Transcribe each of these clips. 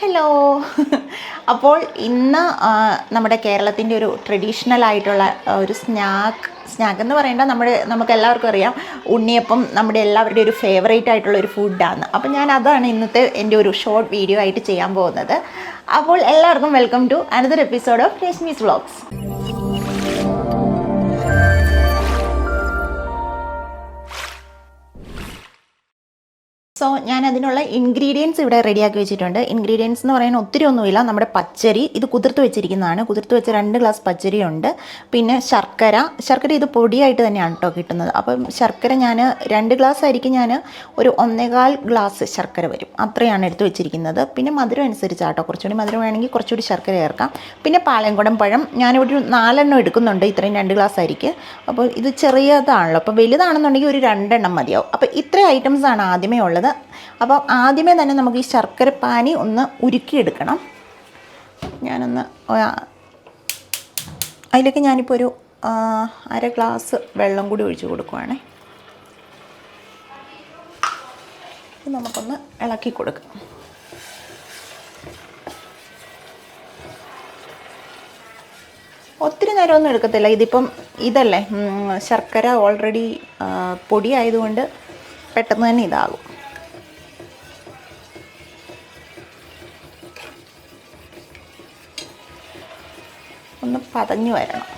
Hello. അപ്പോൾ ഇന്ന് നമ്മുടെ കേരളത്തിൻ്റെ ഒരു ട്രഡീഷണൽ ആയിട്ടുള്ള ഒരു സ്നാക്ക് എന്ന് പറയേണ്ട നമുക്ക് എല്ലാവർക്കും അറിയാം, ഉണ്ണിയപ്പം നമ്മുടെ എല്ലാവരുടെയും ഒരു ഫേവറേറ്റ് ആയിട്ടുള്ള ഒരു ഫുഡാണ്. അപ്പോൾ ഞാൻ അതാണ് ഇന്നത്തെ എൻ്റെ ഒരു ഷോർട്ട് വീഡിയോ ആയിട്ട് ചെയ്യാൻ പോകുന്നത്. അപ്പോൾ എല്ലാവർക്കും welcome to another episode of Rashmi's vlogs. So ഞാൻ അതിനുള്ള ഇൻഗ്രീഡിയൻസ് ഇവിടെ റെഡിയാക്കി വെച്ചിട്ടുണ്ട്. ഇൻഗ്രീഡിയൻസ് എന്ന് പറയാൻ ഒത്തിരി ഒന്നുമില്ല. നമ്മുടെ പച്ചരി ഇത് കുതിർത്ത് വെച്ചിരിക്കുന്നതാണ്. കുതിർത്ത് വെച്ച 2 ഗ്ലാസ് പച്ചരിയുണ്ട്. പിന്നെ ശർക്കര ഇത് പൊടിയായിട്ട് തന്നെയാണ് കേട്ടോ കിട്ടുന്നത്. അപ്പം ശർക്കര ഞാൻ 2 ഗ്ലാസ് ആയിരിക്കും, ഞാൻ ഒരു 1.25 ഗ്ലാസ് ശർക്കര വരും, അത്രയാണ് എടുത്ത് വെച്ചിരിക്കുന്നത്. പിന്നെ മധുരം അനുസരിച്ചാട്ടോ, കുറച്ചുകൂടി മധുരം വേണമെങ്കിൽ കുറച്ചുകൂടി ശർക്കര ചേർക്കാം. പിന്നെ പാളയംകുടം പഴം ഞാനിവിടെ ഒരു 4 എണ്ണം എടുക്കുന്നുണ്ട്, ഇത്രയും 2 ഗ്ലാസ് ആയിരിക്കും. അപ്പോൾ ഇത് ചെറിയതാണല്ലോ, അപ്പോൾ വലുതാണെന്നുണ്ടെങ്കിൽ ഒരു 2 എണ്ണം മതിയാവും. അപ്പോൾ ഇത്രയും ഐറ്റംസാണ് ആദ്യമേ ഉള്ളത്. അപ്പം ആദ്യമേ തന്നെ നമുക്ക് ഈ ശർക്കരപ്പാനി ഒന്ന് ഉരുക്കിയെടുക്കണം. ഞാനൊന്ന് അതിലേക്ക് ഞാനിപ്പോൾ ഒരു 1/2 ഗ്ലാസ് വെള്ളം കൂടി ഒഴിച്ച് കൊടുക്കുവാണേ. നമുക്കൊന്ന് ഇളക്കി കൊടുക്കാം. ഒത്തിരി നേരമൊന്നും എടുക്കത്തില്ല. ഇതിപ്പം ഇതല്ലേ, ശർക്കര ഓൾറെഡി പൊടി ആയതുകൊണ്ട് പെട്ടെന്ന് തന്നെ ഇതാകും. ഒന്ന് പതഞ്ഞു വരണം.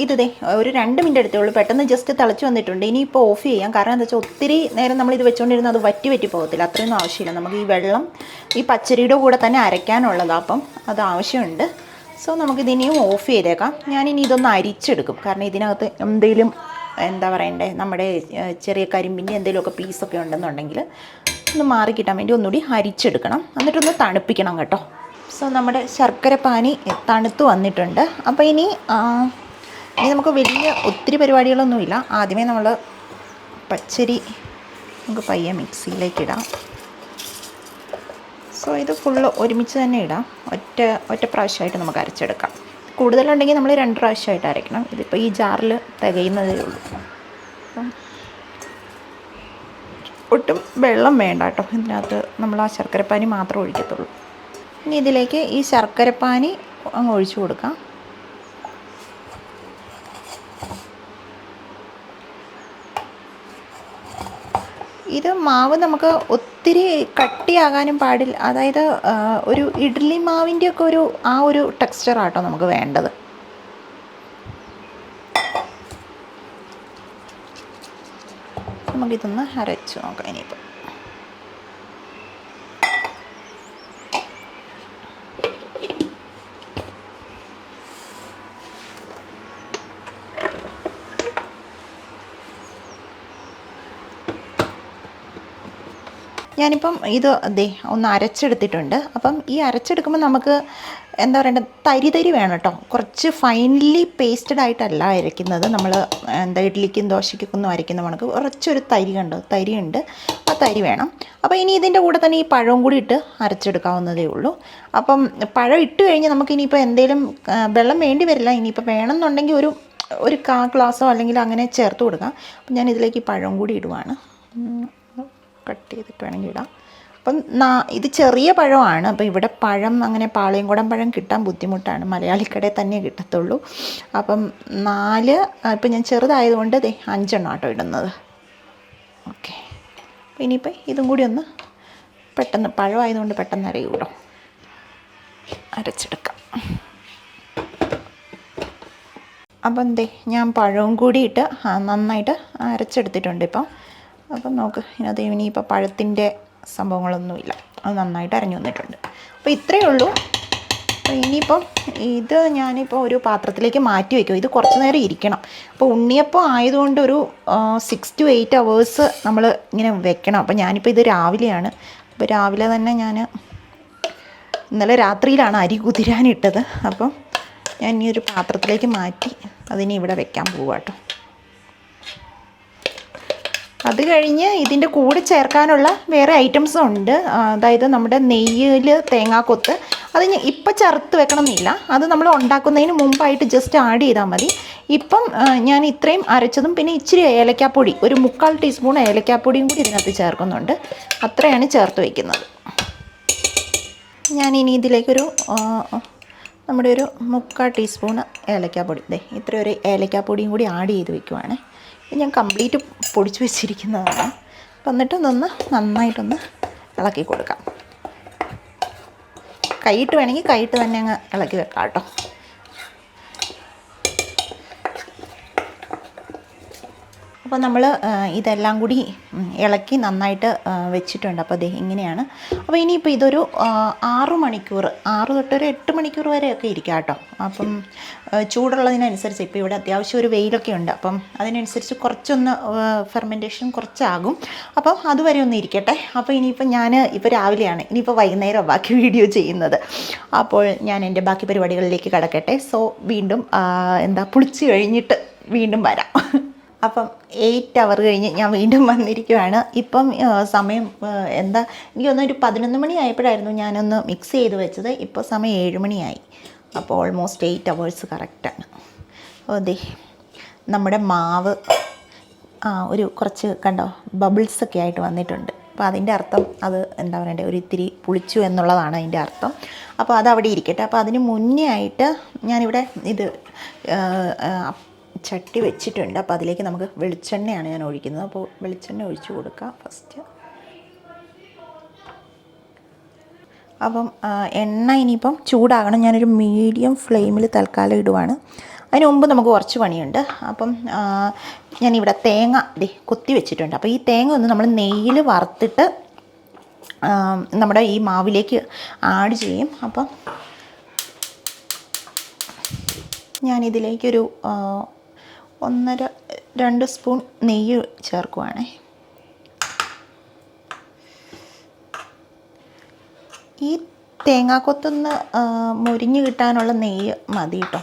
ഇതേ ഒരു 2 മിനിറ്റ് എടുത്തേ ഉള്ളൂ, പെട്ടെന്ന് ജസ്റ്റ് തിളച്ച് വന്നിട്ടുണ്ട്. ഇനിയിപ്പോൾ ഓഫ് ചെയ്യാം. കാരണം എന്താ വെച്ചാൽ ഒത്തിരി നേരം നമ്മളിത് വെച്ചുകൊണ്ടിരുന്നത് അത് വറ്റി പോകത്തില്ല. അത്രയൊന്നും ആവശ്യമില്ല. നമുക്ക് ഈ വെള്ളം ഈ പച്ചരിയുടെ കൂടെ തന്നെ അരയ്ക്കാനുള്ളതാണ്, അപ്പം അത് ആവശ്യമുണ്ട്. സോ നമുക്കിതിനെയും ഓഫ് ചെയ്തേക്കാം. ഞാനിനി ഇതൊന്ന് അരിച്ചെടുക്കും. കാരണം ഇതിനകത്ത് എന്തെങ്കിലും എന്താ പറയണ്ടേ, നമ്മുടെ ചെറിയ കരിമ്പിൻ്റെ എന്തെങ്കിലുമൊക്കെ പീസൊക്കെ ഉണ്ടെന്നുണ്ടെങ്കിൽ ഒന്ന് മാറി കിട്ടാൻ വേണ്ടി ഒന്നുകൂടി അരിച്ചെടുക്കണം. എന്നിട്ടൊന്ന് തണുപ്പിക്കണം കേട്ടോ. സോ നമ്മുടെ ശർക്കര പാനി തണുത്ത് വന്നിട്ടുണ്ട്. അപ്പോൾ ഇനി നമുക്ക് വലിയ ഒത്തിരി പരിപാടികളൊന്നുമില്ല. ആദ്യമേ നമ്മൾ പച്ചരി നമുക്ക് പയ്യെ മിക്സിയിലേക്ക് ഇടാം. സോ ഇത് ഫുള്ള് ഒരുമിച്ച് തന്നെ ഇടാം. ഒറ്റ പ്രാവശ്യമായിട്ട് നമുക്ക് അരച്ചെടുക്കാം. കൂടുതലുണ്ടെങ്കിൽ നമ്മൾ 2 പ്രാവശ്യമായിട്ട് അരയ്ക്കണം. ഇതിപ്പോൾ ഈ ജാറിൽ തികയുന്നതേ ഉള്ളൂ. അപ്പം ഒട്ടും വെള്ളം വേണ്ട കേട്ടോ. ഇതിനകത്ത് നമ്മൾ ആ ശർക്കരപ്പാനി മാത്രമേ ഒഴിക്കത്തുള്ളൂ. ഇനി ഇതിലേക്ക് ഈ ശർക്കരപ്പാനി അങ്ങ് ഒഴിച്ചു കൊടുക്കാം. ഇത് മാവ് നമുക്ക് ഒത്തിരി കട്ടിയാകാനും പാടില്ല. അതായത് ഒരു ഇഡ്ഡലി മാവിൻ്റെയൊക്കെ ഒരു ടെക്സ്ചറാട്ടോ നമുക്ക് വേണ്ടത്. നമുക്കിതൊന്ന് അരച്ച് നോക്കാം. ഇനിയിപ്പോൾ ഞാനിപ്പം ഇത് ഒന്ന് അരച്ചെടുത്തിട്ടുണ്ട്. അപ്പം ഈ അരച്ചെടുക്കുമ്പോൾ നമുക്ക് എന്താ പറയണ്ടത്, തരി വേണം കേട്ടോ. കുറച്ച് ഫൈൻലി പേസ്റ്റഡ് ആയിട്ടല്ല അരയ്ക്കുന്നത്. നമ്മൾ ഇഡ്ഡലിക്കും ദോശയ്ക്കൊക്കെ ഒന്നും അരയ്ക്കുന്ന കണക്ക് കുറച്ചൊരു തരിയുണ്ട്, ആ തരി വേണം. അപ്പോൾ ഇനി ഇതിൻ്റെ കൂടെ തന്നെ ഈ പഴവും കൂടി ഇട്ട് അരച്ചെടുക്കാവുന്നതേ ഉള്ളൂ. അപ്പം പഴം ഇട്ട് കഴിഞ്ഞ് നമുക്കിനിയിപ്പോൾ എന്തെങ്കിലും വെള്ളം വേണ്ടി വരില്ല. ഇനിയിപ്പോൾ വേണമെന്നുണ്ടെങ്കിൽ ഒരു 1/4 ഗ്ലാസ്സോ അല്ലെങ്കിൽ അങ്ങനെ ചേർത്ത് കൊടുക്കാം. അപ്പം ഞാൻ ഇതിലേക്ക് പഴവും കൂടി ഇടുവാണ്. കട്ട് ചെയ്തിട്ട് വേണമെങ്കിൽ ഇടാം. അപ്പം ഇത് ചെറിയ പഴമാണ്. അപ്പോൾ ഇവിടെ പഴം അങ്ങനെ പാളയംകുടം പഴം കിട്ടാൻ ബുദ്ധിമുട്ടാണ്. മലയാളിക്കടയിൽ തന്നെ കിട്ടത്തുള്ളൂ. അപ്പം 4 ഇപ്പം ഞാൻ ചെറുതായതുകൊണ്ട് 5 എണ്ണം ആട്ടോ ഇടുന്നത്. ഓക്കെ. അപ്പോൾ ഇനിയിപ്പോൾ ഇതും കൂടി ഒന്ന് പെട്ടെന്ന്, പഴമായതുകൊണ്ട് പെട്ടെന്ന് അരയൂട്ടോ, അരച്ചെടുക്കാം. അപ്പം ഞാൻ പഴവും കൂടി ഇട്ട് നന്നായിട്ട് അരച്ചെടുത്തിട്ടുണ്ട് ഇപ്പം. അപ്പം നോക്ക്, ഇതിനകത്ത് ഇനിയിപ്പോൾ പഴത്തിൻ്റെ സംഭവങ്ങളൊന്നുമില്ല, അത് നന്നായിട്ട് അരഞ്ഞു വന്നിട്ടുണ്ട്. അപ്പോൾ ഇത്രയേ ഉള്ളൂ. അപ്പോൾ ഇനിയിപ്പം ഇത് ഞാനിപ്പോൾ ഒരു പാത്രത്തിലേക്ക് മാറ്റി വയ്ക്കും. ഇത് കുറച്ച് നേരം ഇരിക്കണം. അപ്പോൾ ഉണ്ണിയപ്പം ആയതുകൊണ്ട് ഒരു 6 to 8 hours നമ്മൾ ഇങ്ങനെ വെക്കണം. അപ്പോൾ ഞാനിപ്പോൾ ഇത് രാവിലെയാണ്. അപ്പോൾ രാവിലെ തന്നെ ഞാൻ ഇന്നലെ രാത്രിയിലാണ് അരി കുതിരാനിട്ടത്. അപ്പം ഞാൻ ഇനി ഒരു പാത്രത്തിലേക്ക് മാറ്റി അതിനെ ഇവിടെ വെക്കാൻ പോവാം കേട്ടോ. അത് കഴിഞ്ഞ് ഇതിൻ്റെ കൂടെ ചേർക്കാനുള്ള വേറെ ഐറ്റംസും ഉണ്ട്. അതായത് നമ്മുടെ നെയ്യിൽ തേങ്ങാക്കൊത്ത്, അത് ഇപ്പം ചേർത്ത് വെക്കണമെന്നില്ല. അത് നമ്മൾ ഉണ്ടാക്കുന്നതിന് മുമ്പായിട്ട് ജസ്റ്റ് ആഡ് ചെയ്താൽ മതി. ഇപ്പം ഞാൻ ഇത്രയും അരച്ചതും പിന്നെ ഇച്ചിരി ഏലക്കാപ്പൊടി, ഒരു 3/4 ടീസ്പൂൺ ഏലക്കാപ്പൊടിയും കൂടി ഇതിനകത്ത് ചേർക്കുന്നുണ്ട്. അത്രയാണ് ചേർത്ത് വയ്ക്കുന്നത്. ഞാനിനി ഇതിലേക്കൊരു നമ്മുടെ ഒരു 3/4 ടീസ്പൂണ് ഏലക്കാപ്പൊടി, ഇത്ര ഒരു ഏലക്കാപ്പൊടിയും കൂടി ആഡ് ചെയ്ത് വെക്കുവാണ്. ഇത് ഞാൻ കംപ്ലീറ്റ് പൊടിച്ച് വെച്ചിരിക്കുന്നതാണ്. അപ്പം എന്നിട്ട് നന്നായിട്ടൊന്ന് ഇളക്കി കൊടുക്കാം. കൈയിട്ട് വേണമെങ്കിൽ കൈയിട്ട് തന്നെ അങ്ങ് ഇളക്കി വെക്കാം കേട്ടോ. അപ്പോൾ നമ്മൾ ഇതെല്ലാം കൂടി ഇളക്കി നന്നായിട്ട് വെച്ചിട്ടുണ്ട്. അപ്പോൾ അത് ഇങ്ങനെയാണ്. അപ്പോൾ ഇനിയിപ്പോൾ ഇതൊരു 6 മണിക്കൂർ, 6 തൊട്ടൊരു 8 മണിക്കൂർ വരെയൊക്കെ ഇരിക്കാം കേട്ടോ. അപ്പം ചൂടുള്ളതിനനുസരിച്ച് ഇപ്പോൾ ഇവിടെ അത്യാവശ്യം ഒരു വെയിലൊക്കെ ഉണ്ട്. അപ്പം അതിനനുസരിച്ച് കുറച്ചൊന്ന് ഫെർമെൻറ്റേഷൻ കുറച്ചാകും. അപ്പം അതുവരെ ഒന്ന് ഇരിക്കട്ടെ. അപ്പോൾ ഇനിയിപ്പോൾ ഇപ്പോൾ രാവിലെയാണ്, ഇനിയിപ്പോൾ വൈകുന്നേരം ബാക്കി വീഡിയോ ചെയ്യുന്നത്. അപ്പോൾ ഞാൻ എൻ്റെ ബാക്കി പരിപാടികളിലേക്ക് കടക്കട്ടെ. സോ വീണ്ടും പുളിച്ച് കഴിഞ്ഞിട്ട് വീണ്ടും വരാം. അപ്പം 8 അവർ കഴിഞ്ഞ് ഞാൻ വീണ്ടും വന്നിരിക്കുവാണ്. ഇപ്പം സമയം എനിക്ക് തോന്നുന്നു ഒരു 11 മണി ആയപ്പോഴായിരുന്നു ഞാനൊന്ന് മിക്സ് ചെയ്ത് വെച്ചത്. ഇപ്പോൾ സമയം 7 മണിയായി. അപ്പോൾ ഓൾമോസ്റ്റ് 8 അവേഴ്സ് കറക്റ്റാണ്. അതെ, നമ്മുടെ മാവ് ഒരു കുറച്ച് കണ്ടോ ബബിൾസൊക്കെ ആയിട്ട് വന്നിട്ടുണ്ട്. അപ്പോൾ അതിൻ്റെ അർത്ഥം അത് ഒരു ഇത്തിരി പുളിച്ചു എന്നുള്ളതാണ് അതിൻ്റെ അർത്ഥം. അപ്പോൾ അതവിടെ ഇരിക്കട്ടെ. അപ്പോൾ അതിന് മുന്നേ ആയിട്ട് ഞാനിവിടെ ചട്ടി വെച്ചിട്ടുണ്ട്. അപ്പോൾ അതിലേക്ക് നമുക്ക് വെളിച്ചെണ്ണയാണ് ഞാൻ ഒഴിക്കുന്നത്. അപ്പോൾ വെളിച്ചെണ്ണ ഒഴിച്ച് കൊടുക്കാം ഫസ്റ്റ്. അപ്പം എണ്ണ ഇനിയിപ്പം ചൂടാകണം. ഞാനൊരു മീഡിയം ഫ്ലെയിമിൽ തൽക്കാലം ഇടുവാണ്. അതിന് മുമ്പ് നമുക്ക് കുറച്ച് പണിയുണ്ട്. അപ്പം ഞാനിവിടെ തേങ്ങ കൊത്തി വെച്ചിട്ടുണ്ട്. അപ്പോൾ ഈ തേങ്ങ ഒന്ന് നമ്മൾ നെയ്യിൽ വറുത്തിട്ട് നമ്മുടെ ഈ മാവിലേക്ക് ആഡ് ചെയ്യും. അപ്പം ഞാനിതിലേക്കൊരു 1.5-2 സ്പൂൺ നെയ്യ് ചേർക്കുവാണേ. ഈ തേങ്ങാക്കൊത്തൊന്ന് മുരിഞ്ഞ് കിട്ടാനുള്ള നെയ്യ് മതി കേട്ടോ.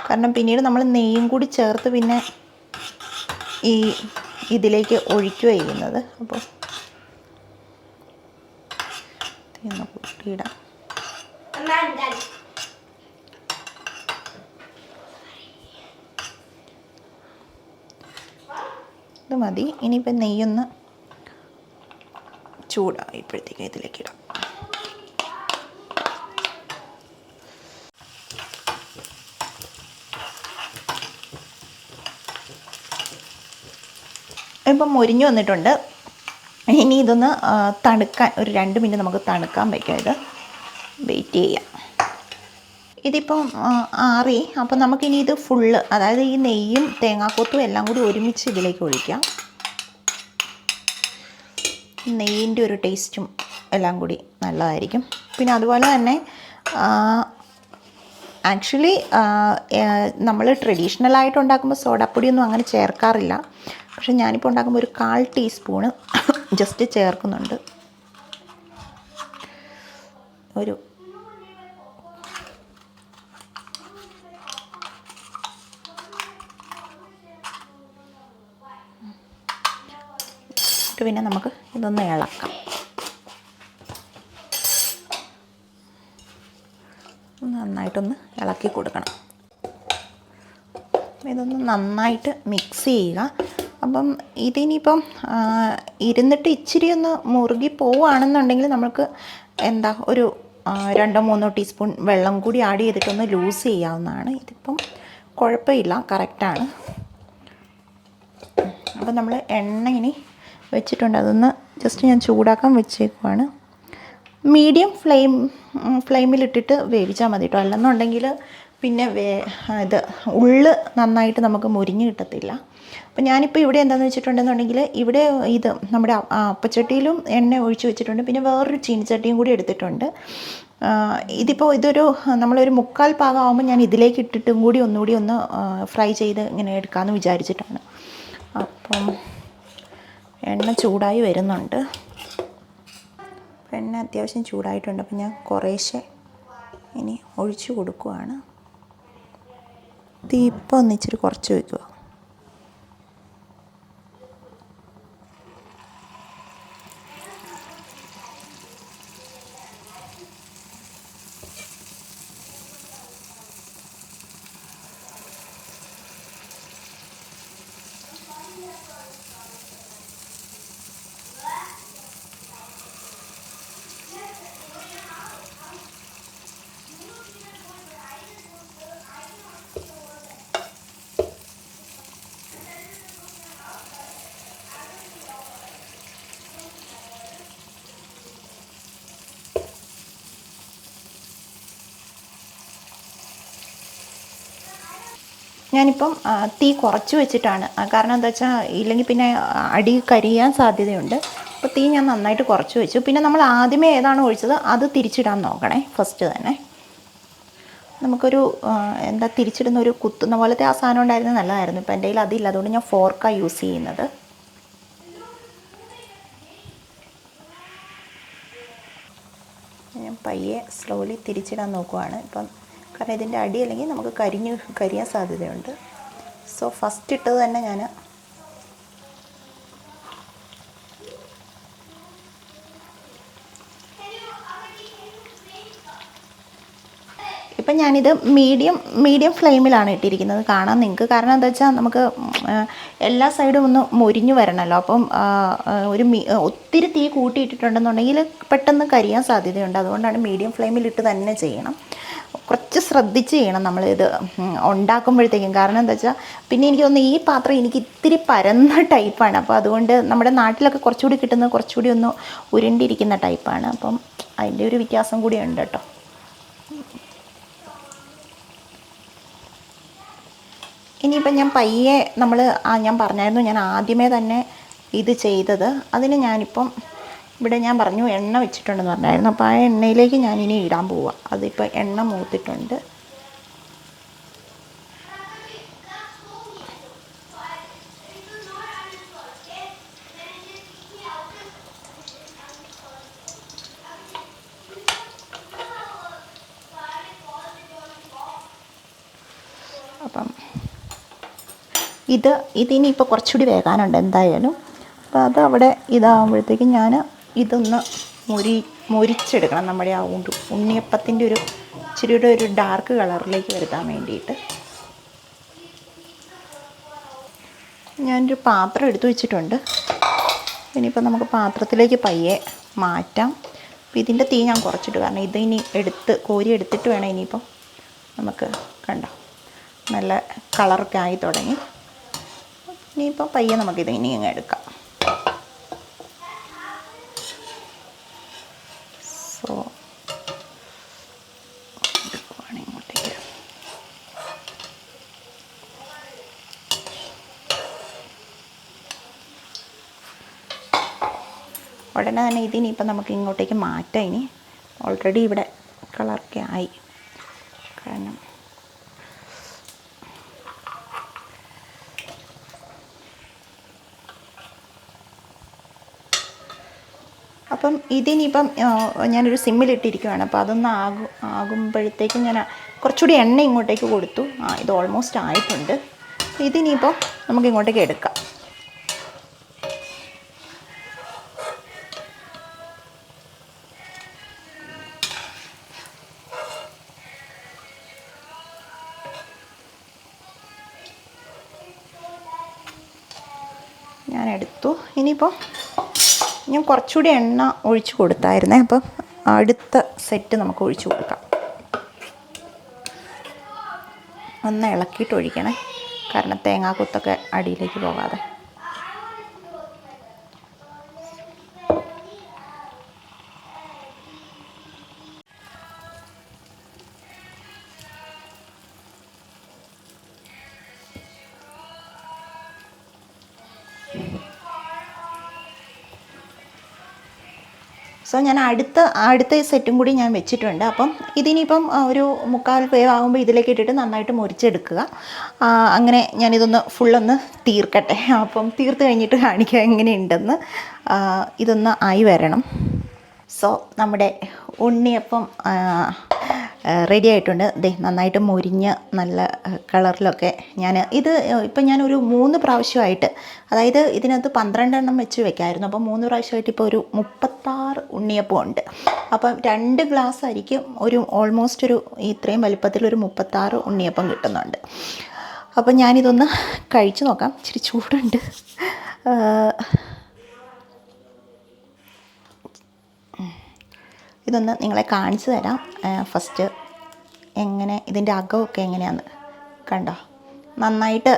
കാരണം പിന്നീട് നമ്മൾ നെയ്യും കൂടി ചേർത്ത് പിന്നെ ഇതിലേക്ക് ഒഴിക്കുക ചെയ്യുന്നത്. അപ്പോൾ ഒന്ന് കൂട്ടിയിടാം. ഇത് മതി. ഇനിയിപ്പോൾ നെയ്യൊന്ന് ചൂടായപ്പോഴത്തേക്ക് ഇതിലേക്ക് ഇടാം. ഇപ്പം മൊരിഞ്ഞു വന്നിട്ടുണ്ട്. ഇനി ഇതൊന്ന് തണുക്കാൻ ഒരു 2 മിനിറ്റ് നമുക്ക് തണുക്കാൻ വയ്ക്കാം. ഇത് വെയിറ്റ് ചെയ്യാം. ഇതിപ്പം ആറി. അപ്പം നമുക്കിനി ഇത് ഫുള്ള്, അതായത് ഈ നെയ്യും തേങ്ങാക്കൊത്തും എല്ലാം കൂടി ഒരുമിച്ച് ഇതിലേക്ക് ഒഴിക്കാം. നെയ്യിൻ്റെ ഒരു ടേസ്റ്റും എല്ലാം കൂടി നല്ലതായിരിക്കും. പിന്നെ അതുപോലെ തന്നെ ആക്ച്വലി നമ്മൾ ട്രഡീഷണലായിട്ട് ഉണ്ടാക്കുമ്പോൾ സോഡാപ്പൊടിയൊന്നും അങ്ങനെ ചേർക്കാറില്ല. പക്ഷെ ഞാനിപ്പോൾ ഉണ്ടാക്കുമ്പോൾ ഒരു 1/4 ടീസ്പൂണ് ജസ്റ്റ് ചേർക്കുന്നുണ്ട്. പിന്നെ നമുക്ക് ഇതൊന്ന് ഇളക്കാം. നന്നായിട്ടൊന്ന് ഇളക്കി കൊടുക്കണം. ഇതൊന്ന് നന്നായിട്ട് മിക്സ് ചെയ്യുക. അപ്പം ഇതിനിപ്പം ഇരുന്നിട്ട് ഇച്ചിരി ഒന്ന് മുറുകി പോവുകയാണെന്നുണ്ടെങ്കിൽ നമുക്ക് ഒരു 2-3 ടീസ്പൂൺ വെള്ളം കൂടി ആഡ് ചെയ്തിട്ടൊന്ന് ലൂസ് ചെയ്യാവുന്നതാണ്. ഇതിപ്പം കുഴപ്പമില്ല, കറക്റ്റാണ്. അപ്പം നമ്മൾ എണ്ണ ഇനി വെച്ചിട്ടുണ്ട്. അതൊന്ന് ജസ്റ്റ് ഞാൻ ചൂടാക്കാൻ വെച്ചേക്കുവാണ്. മീഡിയം ഫ്ലെയിമിലിട്ടിട്ട് വേവിച്ചാൽ മതി കേട്ടോ. അല്ലെന്നുണ്ടെങ്കിൽ പിന്നെ ഇത് ഉള്ള് നന്നായിട്ട് നമുക്ക് മുരിഞ്ഞ് കിട്ടത്തില്ല. അപ്പോൾ ഞാനിപ്പോൾ ഇവിടെ എന്താണെന്ന് വെച്ചിട്ടുണ്ടെന്നുണ്ടെങ്കിൽ ഇവിടെ ഇത് നമ്മുടെ അപ്പച്ചട്ടിയിലും എണ്ണ ഒഴിച്ച് വെച്ചിട്ടുണ്ട്. പിന്നെ വേറൊരു ചീനിച്ചട്ടിയും കൂടി എടുത്തിട്ടുണ്ട്. ഇതിപ്പോൾ നമ്മളൊരു 3/4 പാകം ആകുമ്പോൾ ഞാൻ ഇതിലേക്ക് ഇട്ടിട്ടും കൂടി ഒന്നുകൂടി ഒന്ന് ഫ്രൈ ചെയ്ത് ഇങ്ങനെ എടുക്കാമെന്ന് വിചാരിച്ചിട്ടാണ്. അപ്പം എണ്ണ ചൂടായി വരുന്നുണ്ട്. എണ്ണ അത്യാവശ്യം ചൂടായിട്ടുണ്ട്. അപ്പം ഞാൻ കുറേശ്ശെ ഇനി ഒഴിച്ചു കൊടുക്കുവാണ്. തീപ്പം ഒന്നിച്ചിരി കുറച്ച് വയ്ക്കുക. ഞാനിപ്പം തീ കുറച്ച് വെച്ചിട്ടാണ്, കാരണം എന്താ വെച്ചാൽ ഇല്ലെങ്കിൽ പിന്നെ അടി കരിയാൻ സാധ്യതയുണ്ട്. അപ്പോൾ തീ ഞാൻ നന്നായിട്ട് കുറച്ച് വെച്ചു. പിന്നെ നമ്മൾ ആദ്യമേ ഏതാണോ ഒഴിച്ചത് അത് തിരിച്ചിടാൻ നോക്കണേ ഫസ്റ്റ് തന്നെ. നമുക്കൊരു എന്താ തിരിച്ചിടുന്ന ഒരു കുത്തുന്ന പോലത്തെ ആ സാധനം ഉണ്ടായിരുന്നത് നല്ലതായിരുന്നു. ഇപ്പോൾ എൻ്റെ കയ്യിൽ അതില്ല, അതുകൊണ്ട് ഞാൻ ഫോർക്കാണ് യൂസ് ചെയ്യുന്നത്. ഞാൻ പയ്യെ സ്ലോലി തിരിച്ചിടാൻ നോക്കുവാണ് ഇപ്പം, കാരണം ഇതിൻ്റെ അടി അല്ലെങ്കിൽ നമുക്ക് കരിയാൻ സാധ്യതയുണ്ട്. സോ ഫസ്റ്റ് ഇട്ടത് തന്നെ ഞാൻ ഇപ്പം ഞാനിത് മീഡിയം ഫ്ലെയിമിലാണ് ഇട്ടിരിക്കുന്നത്, കാണാൻ നിങ്ങൾക്ക്. കാരണം എന്താ വെച്ചാൽ നമുക്ക് എല്ലാ സൈഡും ഒന്ന് മൊരിഞ്ഞു വരണമല്ലോ. അപ്പം ഒത്തിരി തീ കൂട്ടിയിട്ടിട്ടുണ്ടെന്നുണ്ടെങ്കിൽ പെട്ടെന്ന് കരിയാൻ സാധ്യതയുണ്ട്. അതുകൊണ്ടാണ് മീഡിയം ഫ്ലെയിമിലിട്ട് തന്നെ ചെയ്യണം. കുറച്ച് ശ്രദ്ധിച്ച് ചെയ്യണം നമ്മളിത് ഉണ്ടാക്കുമ്പോഴത്തേക്കും. കാരണം എന്താ വെച്ചാൽ പിന്നെ എനിക്ക് തോന്നുന്നു ഈ പാത്രം എനിക്ക് ഇത്തിരി പരന്ന ടൈപ്പാണ്. അപ്പോൾ അതുകൊണ്ട് നമ്മുടെ നാട്ടിലൊക്കെ കുറച്ചുകൂടി കിട്ടുന്നത് കുറച്ചുകൂടി ഒന്ന് ഉരുണ്ടിരിക്കുന്ന ടൈപ്പാണ്. അപ്പം അതിൻ്റെ ഒരു വ്യത്യാസം കൂടി ഉണ്ട് കേട്ടോ. ഇനിയിപ്പം ഞാൻ പയ്യെ ഞാൻ പറഞ്ഞായിരുന്നു ഞാൻ ആദ്യമേ തന്നെ ഇത് ചെയ്തത്. അതിന് ഞാനിപ്പം ഇവിടെ ഞാൻ പറഞ്ഞു എണ്ണ വെച്ചിട്ടുണ്ടെന്ന് പറഞ്ഞായിരുന്നു. അപ്പോൾ ആ എണ്ണയിലേക്ക് ഞാനിനി ഇടാൻ പോവുക. അതിപ്പോൾ എണ്ണ മൂത്തിട്ടുണ്ട്. അപ്പം ഇതിനിപ്പോൾ കുറച്ചുകൂടി വേകാനുണ്ട് എന്തായാലും. അപ്പോൾ അത് അവിടെ ഇതാകുമ്പോഴത്തേക്കും ഞാൻ ഇതൊന്ന് മൊരിച്ചെടുക്കണം. നമ്മുടെ ആ ഉണ്ണിയപ്പത്തിൻ്റെ ഒരു ഇച്ചിരിയുടെ ഒരു ഡാർക്ക് കളറിലേക്ക് വരുത്താൻ വേണ്ടിയിട്ട് ഞാനൊരു പാത്രം എടുത്തു വെച്ചിട്ടുണ്ട്. ഇനിയിപ്പോൾ നമുക്ക് പാത്രത്തിലേക്ക് പയ്യെ മാറ്റാം. അപ്പോൾ ഇതിൻ്റെ തീ ഞാൻ കുറച്ചിട്ട്, കാരണം ഇതിനി കോരി എടുത്തിട്ട് വേണം ഇനിയിപ്പം നമുക്ക്. കണ്ടോ, നല്ല കളറൊക്കെ ആയി തുടങ്ങി. ഇനിയിപ്പോൾ പയ്യെ നമുക്കിത് ഇനി അങ്ങ് എടുക്കാം. സോ ഇങ്ങോട്ടേക്ക് ഉടനെ തന്നെ ഇതിനിപ്പം നമുക്ക് ഇങ്ങോട്ടേക്ക് മാറ്റാം. ഇനി ഓൾറെഡി ഇവിടെ കളറൊക്കെ ആയി. കാരണം അപ്പം ഇതിനിപ്പം ഞാനൊരു സിമ്മിലിട്ടിരിക്കുകയാണ്. അപ്പോൾ അതൊന്ന് ആകുമ്പോഴത്തേക്കും ഞാൻ കുറച്ചുകൂടി എണ്ണ ഇങ്ങോട്ടേക്ക് കൊടുത്തു. ഇത് ഓൾമോസ്റ്റ് ആയിട്ടുണ്ട്. ഇതിനിപ്പം നമുക്ക് ഇങ്ങോട്ടേക്ക് എടുക്കാം. ഞാനെടുത്തു. ഇനിയിപ്പോൾ ഞാൻ കുറച്ചുകൂടി എണ്ണ ഒഴിച്ച് കൊടുത്തായിരുന്നേ. അപ്പം അടുത്ത സെറ്റ് നമുക്ക് ഒഴിച്ച് കൊടുക്കാം. ഒന്ന് ഇളക്കിയിട്ട് ഒഴിക്കണേ, കാരണം തേങ്ങാക്കൊത്തൊക്കെ അടിയിലേക്ക് പോകാതെ. സോ ഞാൻ അടുത്ത സെറ്റും കൂടി ഞാൻ വെച്ചിട്ടുണ്ട്. അപ്പം ഇതിനിപ്പം ഒരു 3/4 വേവാകുമ്പോൾ ഇതിലേക്ക് ഇട്ടിട്ട് നന്നായിട്ട് മുരിച്ചെടുക്കുക. അങ്ങനെ ഞാനിതൊന്ന് ഫുള്ളൊന്ന് തീർക്കട്ടെ. അപ്പം തീർത്ത് കഴിഞ്ഞിട്ട് കാണിക്കുക എങ്ങനെയുണ്ടെന്ന്. ഇതൊന്ന് ആയി വരണം. സോ നമ്മുടെ ഉണ്ണിയപ്പം റെഡി ആയിട്ടുണ്ട്. നന്നായിട്ട് മൊരിഞ്ഞ് നല്ല കളറിലൊക്കെ ഇപ്പം ഞാനൊരു 3 പ്രാവശ്യമായിട്ട്, അതായത് ഇതിനകത്ത് 12 എണ്ണം വെച്ച് വെക്കാമായിരുന്നു. അപ്പോൾ 3 പ്രാവശ്യമായിട്ട് ഇപ്പോൾ ഒരു 36 ഉണ്ണിയപ്പം ഉണ്ട്. അപ്പം 2 ഗ്ലാസ് അരിക്കും ഓൾമോസ്റ്റ് ഇത്രയും വലിപ്പത്തിലൊരു 36 ഉണ്ണിയപ്പം കിട്ടുന്നുണ്ട്. അപ്പം ഞാനിതൊന്ന് കഴിച്ച് നോക്കാം. ഇച്ചിരി ചൂടുണ്ട്. ഇതൊന്ന് നിങ്ങളെ കാണിച്ചു തരാം. ഫസ്റ്റ് എങ്ങനെ ഇതിൻ്റെ അകമൊക്കെ എങ്ങനെയാണെന്ന് കണ്ടോ. നന്നായിട്ട്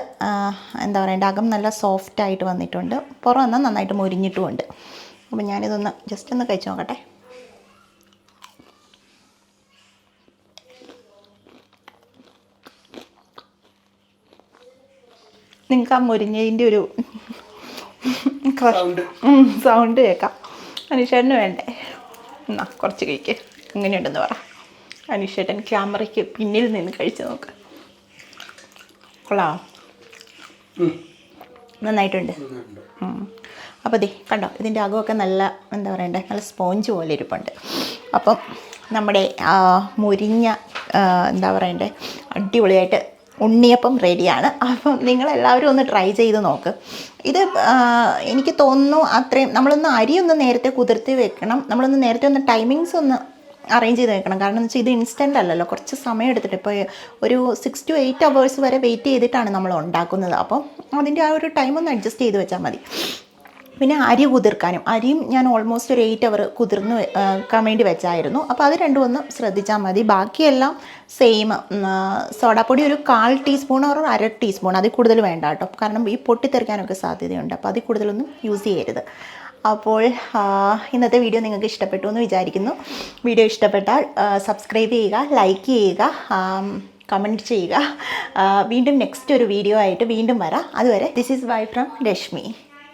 എന്താ പറയണ്ട, അകം നല്ല സോഫ്റ്റായിട്ട് വന്നിട്ടുണ്ട്. പുറം എന്നാൽ നന്നായിട്ട് മൊരിഞ്ഞിട്ടുമുണ്ട്. അപ്പോൾ ഞാനിതൊന്ന് ജസ്റ്റ് ഒന്ന് കഴിച്ച് നോക്കട്ടെ. നിങ്ങൾക്ക് ആ മുരിഞ്ഞതിൻ്റെ ഒരു സൗണ്ട് കേൾക്കാം. അനീഷേട്ടന് വേണ്ടേ? എന്നാ കുറച്ച് കഴിക്ക്. എങ്ങനെയുണ്ടെന്ന് പറ. അനീഷേട്ടൻ ക്യാമറയ്ക്ക് പിന്നിൽ നിന്ന് കഴിച്ച് നോക്ക്. കൊള്ളാം, നന്നായിട്ടുണ്ട്. അപ്പോൾ ദേ കണ്ടോ, ഇതിൻ്റെ അകമൊക്കെ നല്ല എന്താ പറയണ്ടേ, നല്ല സ്പോഞ്ച് പോലെ ഇരിപ്പുണ്ട്. അപ്പം നമ്മുടെ മുരിഞ്ഞ എന്താ പറയണ്ടേ അടിപൊളിയായിട്ട് ഉണ്ണിയപ്പം റെഡിയാണ്. അപ്പം നിങ്ങളെല്ലാവരും ഒന്ന് ട്രൈ ചെയ്ത് നോക്ക്. ഇത് എനിക്ക് തോന്നുന്നു അത്രയും നമ്മളൊന്ന് അരിയൊന്ന് നേരത്തെ കുതിർത്തി വെക്കണം. നമ്മളൊന്ന് നേരത്തെ ഒന്ന് ടൈമിങ്സ് ഒന്ന് അറേഞ്ച് ചെയ്ത് വെക്കണം. കാരണം എന്ന് വെച്ചാൽ ഇത് ഇൻസ്റ്റൻ്റ് അല്ലല്ലോ, കുറച്ച് സമയം എടുത്തിട്ട് ഇപ്പോൾ ഒരു 6 to 8 hours വരെ വെയിറ്റ് ചെയ്തിട്ടാണ് നമ്മൾ ഉണ്ടാക്കുന്നത്. അപ്പം അതിൻ്റെ ആ ഒരു ടൈം ഒന്ന് അഡ്ജസ്റ്റ് ചെയ്ത് വെച്ചാൽ മതി. പിന്നെ അരി കുതിർക്കാനും, അരിയും ഞാൻ ഓൾമോസ്റ്റ് ഒരു 8 hour കുതിർന്ന് വെക്കാൻ വേണ്ടി വെച്ചായിരുന്നു. അപ്പോൾ അത് രണ്ടും ഒന്ന് ശ്രദ്ധിച്ചാൽ മതി. ബാക്കിയെല്ലാം സെയിം. സോഡാപ്പൊടി ഒരു 1/4 ടീസ്പൂൺ or 1/2 ടീസ്പൂൺ, അതിൽ കൂടുതൽ വേണ്ട കേട്ടോ. കാരണം ഈ പൊട്ടിത്തെറിക്കാനൊക്കെ സാധ്യതയുണ്ട്. അപ്പോൾ അതിൽ കൂടുതലൊന്നും യൂസ് ചെയ്യരുത്. അപ്പോൾ ഇന്നത്തെ വീഡിയോ നിങ്ങൾക്ക് ഇഷ്ടപ്പെട്ടു എന്ന് വിചാരിക്കുന്നു. വീഡിയോ ഇഷ്ടപ്പെട്ടാൽ സബ്സ്ക്രൈബ് ചെയ്യുക, ലൈക്ക് ചെയ്യുക, കമൻറ്റ് ചെയ്യുക. വീണ്ടും നെക്സ്റ്റ് ഒരു വീഡിയോ ആയിട്ട് വീണ്ടും വരാം. അതുവരെ this is bye from Rashmi.